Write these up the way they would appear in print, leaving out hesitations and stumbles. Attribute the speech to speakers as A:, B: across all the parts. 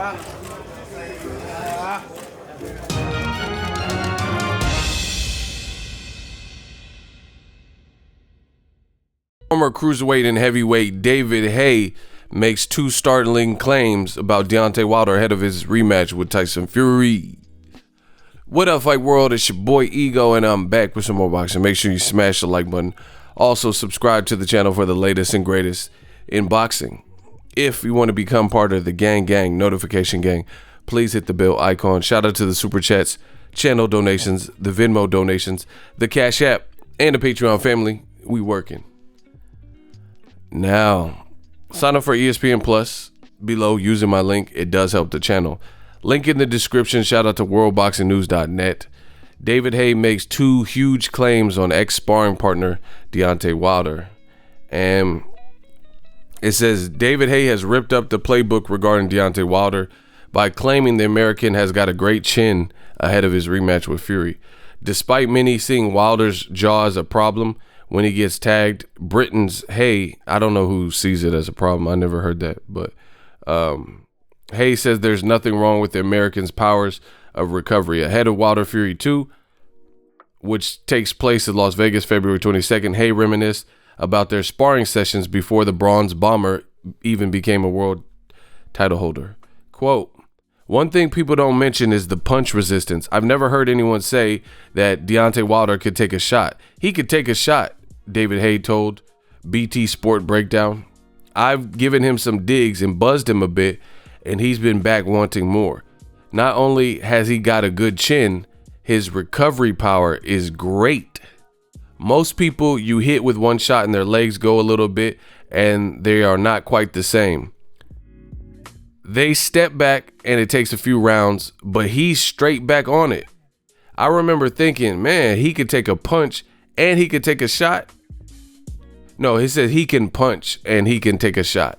A: Former cruiserweight and heavyweight David Haye makes two startling claims about Deontay Wilder ahead of his rematch with Tyson Fury. What up, Fight World? It's your boy Ego, and I'm back with some more boxing. Make sure you smash the like button. Also, subscribe to the channel for the latest and greatest in boxing. If you want to become part of the gang notification gang, please hit the bell icon. Shout out to the super chats, channel donations, the Venmo donations, the Cash App, and the Patreon family. We working. Now, sign up for ESPN Plus below using my link. It does help the channel. Link in the description. Shout out to worldboxingnews.net. David Haye makes two huge claims on ex-sparring partner Deontay Wilder. And it says David Haye has ripped up the playbook regarding Deontay Wilder by claiming the American has got a great chin ahead of his rematch with Fury. Despite many seeing Wilder's jaw as a problem when he gets tagged, Britain's Haye, I don't know who sees it as a problem. I never heard that. But Haye says there's nothing wrong with the American's powers of recovery. Ahead of Wilder Fury 2, which takes place in Las Vegas February 22nd, Haye reminisced about their sparring sessions before the Bronze Bomber even became a world title holder. Quote, "One thing people don't mention is the punch resistance. I've never heard anyone say that Deontay Wilder could take a shot. He could take a shot," David Haye told BT Sport Breakdown. "I've given him some digs and buzzed him a bit, and he's been back wanting more. Not only has he got a good chin, his recovery power is great. Most people you hit with one shot and their legs go a little bit, and they are not quite the same. They step back and it takes a few rounds, but he's straight back on it. I remember thinking, man, he could take a punch and he could take a shot." No, he said he can punch and he can take a shot.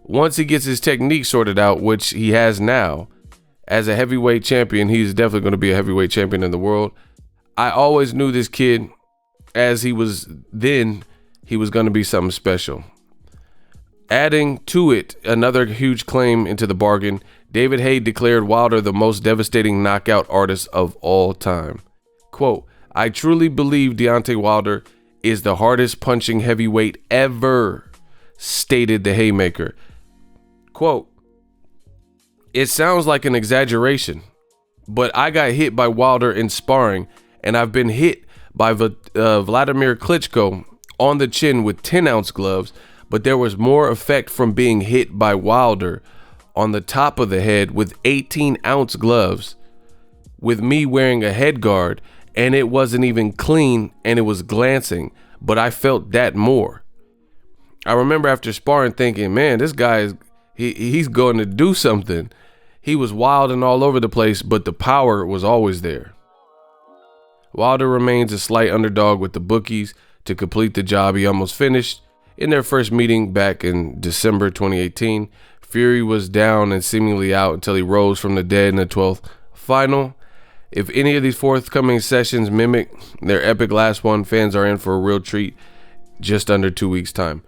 A: Once he gets his technique sorted out, which he has now, as a heavyweight champion, he's definitely going to be a heavyweight champion in the world. I always knew this kid, as he was then, he was going to be something special. Adding to it another huge claim into the bargain, David Haye declared Wilder the most devastating knockout artist of all time. Quote, "I truly believe Deontay Wilder is the hardest punching heavyweight ever," stated the Haymaker. Quote, "It sounds like an exaggeration, but I got hit by Wilder in sparring, and I've been hit by Vladimir Klitschko on the chin with 10-ounce gloves, but there was more effect from being hit by Wilder on the top of the head with 18-ounce gloves, with me wearing a head guard, and it wasn't even clean and it was glancing, but I felt that more. I remember after sparring thinking, man, this guy is he's going to do something. He was wild and all over the place, but the power was always there." Wilder remains a slight underdog with the bookies to complete the job he almost finished in their first meeting back in December 2018. Fury was down and seemingly out until he rose from the dead in the 12th final. If any of these forthcoming sessions mimic their epic last one, fans are in for a real treat just under 2 weeks' time.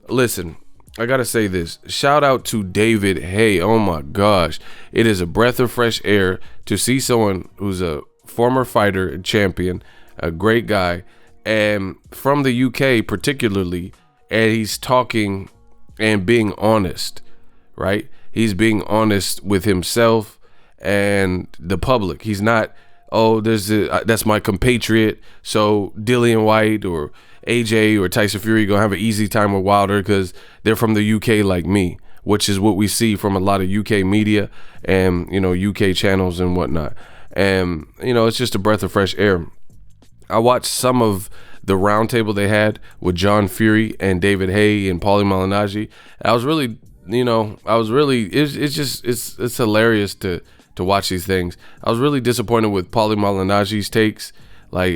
A: Listen, I gotta say this. Shout out to David Haye. Oh my gosh. It is a breath of fresh air to see someone who's a former fighter and champion, a great guy, and from the UK particularly, and he's talking and being honest, right? He's being honest with himself and the public. He's not, oh, that's my compatriot, so Dillian White or AJ or Tyson Fury gonna have an easy time with Wilder because they're from the UK like me, which is what we see from a lot of UK media and, you know, UK channels and whatnot. And, you know, it's just a breath of fresh air. I watched some of the roundtable they had with John Fury and David Haye and Paulie Malignaggi. I was really, you know, it's hilarious to watch these things. I was really disappointed with Paulie Malignaggi's takes. Like,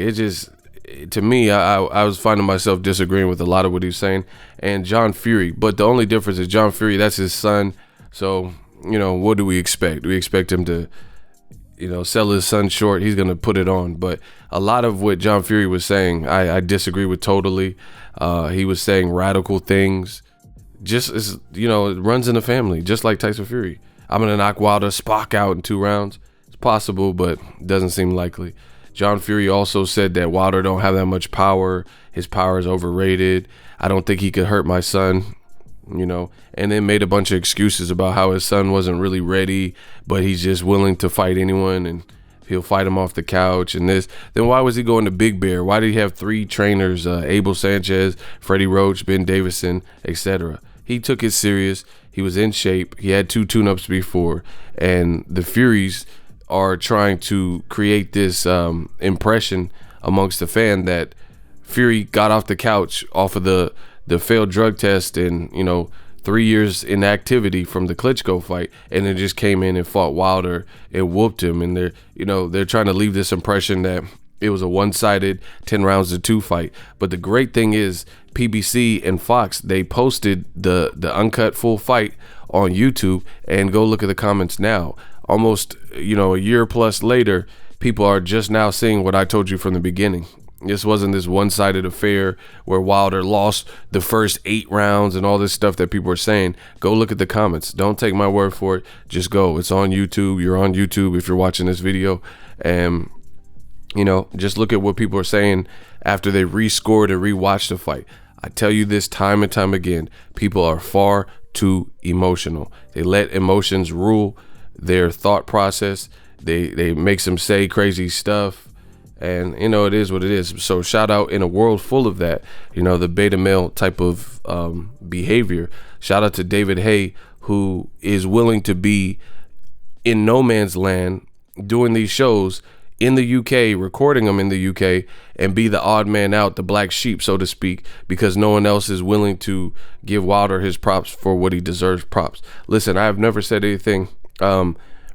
A: to me, I was finding myself disagreeing with a lot of what he was saying. And John Fury, but the only difference is John Fury, that's his son. So, you know, what do we expect? We expect him to, you know, sell his son short. He's going to put it on. But a lot of what John Fury was saying, I disagree with totally. He was saying radical things. Just as, you know, it runs in the family, just like Tyson Fury. I'm going to knock Wilder Spock out in 2 rounds. It's possible, but doesn't seem likely. John Fury also said that Wilder don't have that much power. His power is overrated. I don't think he could hurt my son, and then made a bunch of excuses about how his son wasn't really ready, but he's just willing to fight anyone and he'll fight him off the couch and this. Then why was he going to Big Bear? Why did he have 3 trainers, Abel Sanchez, Freddie Roach, Ben Davison, etc.? He took it serious. He was in shape. He had 2 tune-ups before, and the Furies are trying to create this impression amongst the fan that Fury got off the couch off of the failed drug test and 3 years inactivity from the Klitschko fight, and then just came in and fought Wilder and whooped him. And they're trying to leave this impression that it was a one-sided 10 rounds to 2 fight. But the great thing is PBC and Fox, they posted the uncut full fight on YouTube, and go look at the comments now. Almost a year plus later, people are just now seeing what I told you from the beginning. This wasn't this one-sided affair where Wilder lost the first 8 rounds and all this stuff that people are saying. Go look at the comments. Don't take my word for it. Just go. It's on YouTube. You're on YouTube if you're watching this video. And, just look at what people are saying after they rescored and rewatched the fight. I tell you this time and time again. People are far too emotional. They let emotions rule their thought process. They makes them say crazy stuff, and it is what it is. So shout out, in a world full of that, the beta male type of behavior, shout out to David Haye, who is willing to be in no man's land doing these shows in the UK, recording them in the UK, and be the odd man out, the black sheep, so to speak, because no one else is willing to give Wilder his props for what he deserves props. Listen, I have never said anything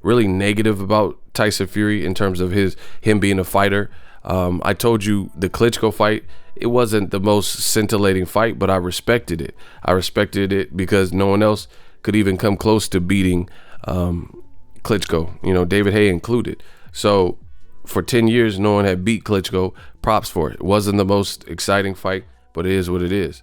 A: really negative about Tyson Fury in terms of him being a fighter. I told you the Klitschko fight, it wasn't the most scintillating fight, but I respected it. I respected it because no one else could even come close to beating Klitschko, David Haye included. So for 10 years, no one had beat Klitschko. Props for it. It wasn't the most exciting fight, but it is what it is.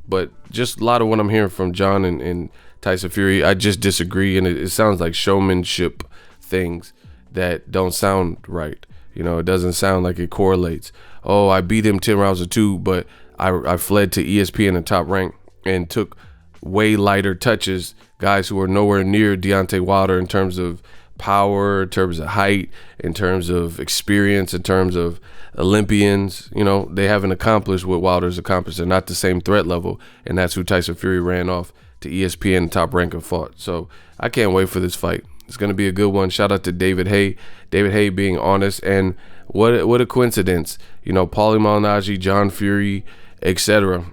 A: But just a lot of what I'm hearing from John and Tyson Fury, I just disagree, and it sounds like showmanship things that don't sound right. It doesn't sound like it correlates. Oh, I beat him 10 rounds to 2, but I fled to ESPN and Top Rank and took way lighter touches, guys who are nowhere near Deontay Wilder in terms of power, in terms of height, in terms of experience, in terms of Olympians. They haven't accomplished what Wilder's accomplished. They're not the same threat level, and that's who Tyson Fury ran off to ESPN and Top Rank and fought. So I can't wait for this fight. It's going to be a good one. Shout out to David Haye. David Haye being honest, and what a coincidence. Paulie Malignaggi, John Fury, etc.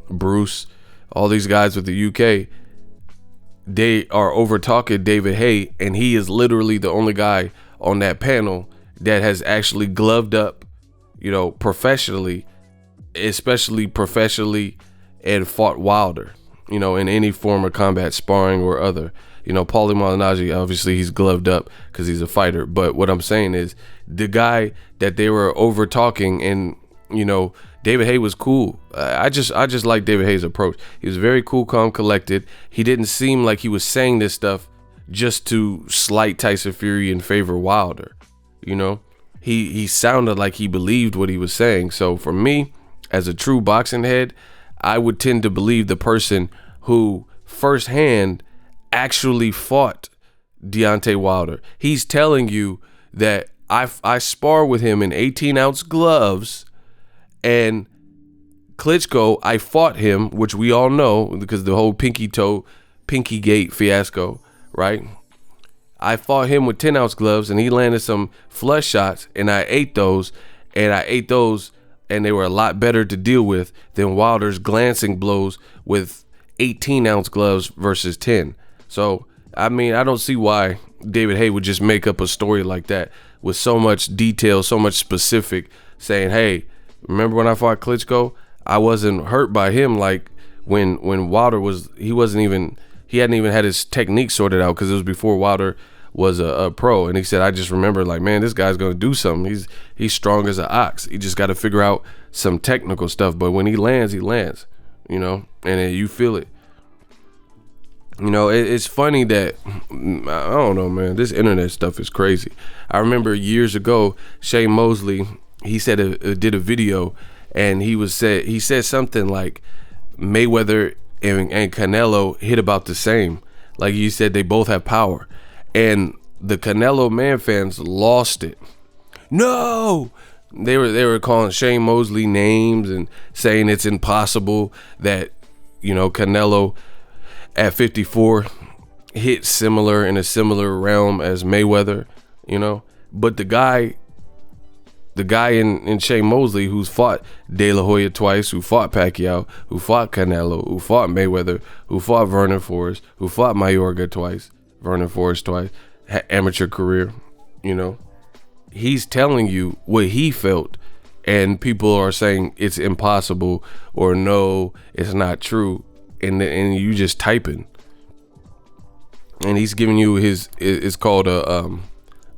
A: Bruce, all these guys with the UK, they are over talking David Haye, and he is literally the only guy on that panel that has actually gloved up, professionally, especially professionally, and fought Wilder, in any form of combat, sparring or other. Paulie Malignaggi, obviously he's gloved up because he's a fighter. But what I'm saying is the guy that they were over talking, and David Haye was cool. I just like David Haye's approach. He was very cool, calm, collected. He didn't seem like he was saying this stuff just to slight Tyson Fury and favor Wilder. He sounded like he believed what he was saying. So for me, as a true boxing head, I would tend to believe the person who firsthand actually fought Deontay Wilder. He's telling you that I spar with him in 18-ounce gloves, and Klitschko, I fought him, which we all know because the whole pinky gate fiasco, right? I fought him with 10-ounce gloves, and he landed some flush shots, and I ate those, and they were a lot better to deal with than Wilder's glancing blows with 18-ounce gloves versus 10. So, I don't see why David Haye would just make up a story like that with so much detail, so much specific, saying, hey, remember when I fought Klitschko? I wasn't hurt by him like when Wilder he hadn't even had his technique sorted out because it was before Wilder was a pro. And he said, I just remember like, man, this guy's going to do something. He's strong as an ox. He just got to figure out some technical stuff. But when he lands, and then you feel it. You know, it's funny that, I don't know, man, this internet stuff is crazy. I remember years ago, Shane Mosley, he said did a video, and he said something like Mayweather and Canelo hit about the same. Like you said, they both have power, and the Canelo man fans lost it. No, they were calling Shane Mosley names and saying it's impossible that, you know, Canelo at 54 hit similar in a similar realm as Mayweather, you know. But the guy in Shane Mosley, who's fought De La Hoya twice, who fought Pacquiao, who fought Canelo, who fought Mayweather, who fought Vernon Forrest, who fought Mayorga twice, Vernon Forrest twice, amateur career, you know, he's telling you what he felt, and people are saying it's impossible or no, it's not true, and you just typing, and he's giving you it's called a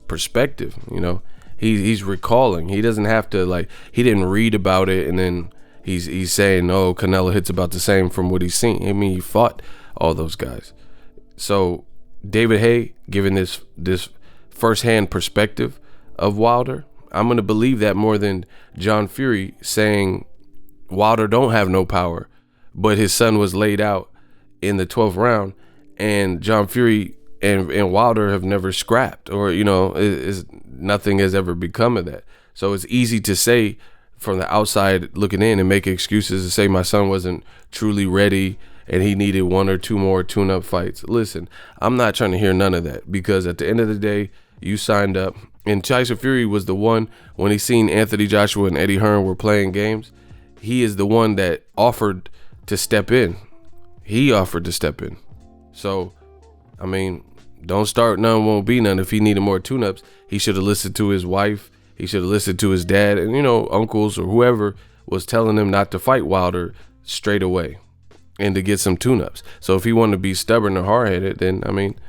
A: perspective, you know. He's recalling. He doesn't have to, like, he didn't read about it and then he's saying, oh, Canelo hits about the same from what he's seen. I mean, he fought all those guys. So David Haye giving this firsthand perspective of Wilder, I'm gonna believe that more than John Fury saying Wilder don't have no power, but his son was laid out in the 12th round, and John Fury and Wilder have never scrapped, or, you know, nothing has ever become of that. So it's easy to say from the outside looking in and make excuses to say my son wasn't truly ready and he needed 1 or 2 more tune-up fights. Listen, I'm not trying to hear none of that, because at the end of the day, you signed up. And Tyson Fury was the one, when he seen Anthony Joshua and Eddie Hearn were playing games, he is the one that offered to step in. He offered to step in. So, I mean, don't start none, won't be none. If he needed more tune-ups, he should have listened to his wife. He should have listened to his dad and, you know, uncles or whoever was telling him not to fight Wilder straight away and to get some tune-ups. So if he wanted to be stubborn or hard-headed, then, I mean,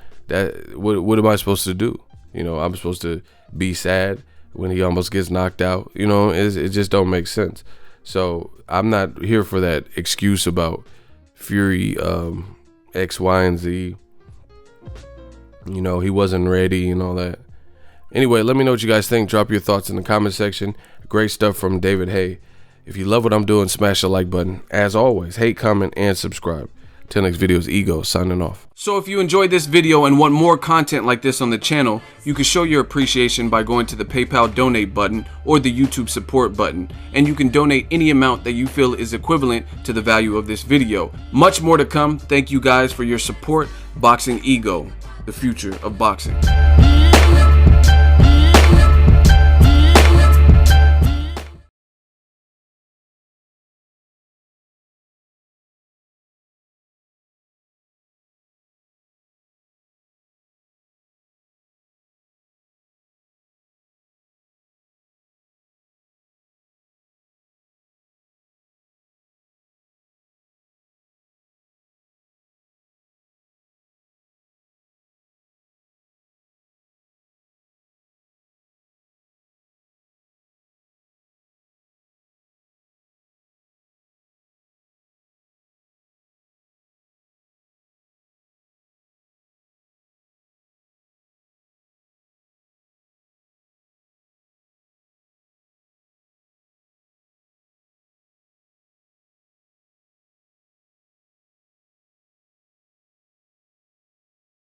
A: what am I supposed to do? You know, I'm supposed to be sad when he almost gets knocked out. You know, it just don't make sense. So I'm not here for that excuse about Fury, X, Y, and Z. You know, he wasn't ready and all that. Anyway, let me know what you guys think. Drop your thoughts in the comment section. Great stuff from David Haye. If you love what I'm doing, smash the like button. As always, hate, comment, and subscribe. Till next video is Ego signing off. So if you enjoyed this video and want more content like this on the channel, you can show your appreciation by going to the PayPal donate button or the YouTube support button, and you can donate any amount that you feel is equivalent to the value of this video. Much more to come. Thank you guys for your support. Boxing Ego, the future of boxing.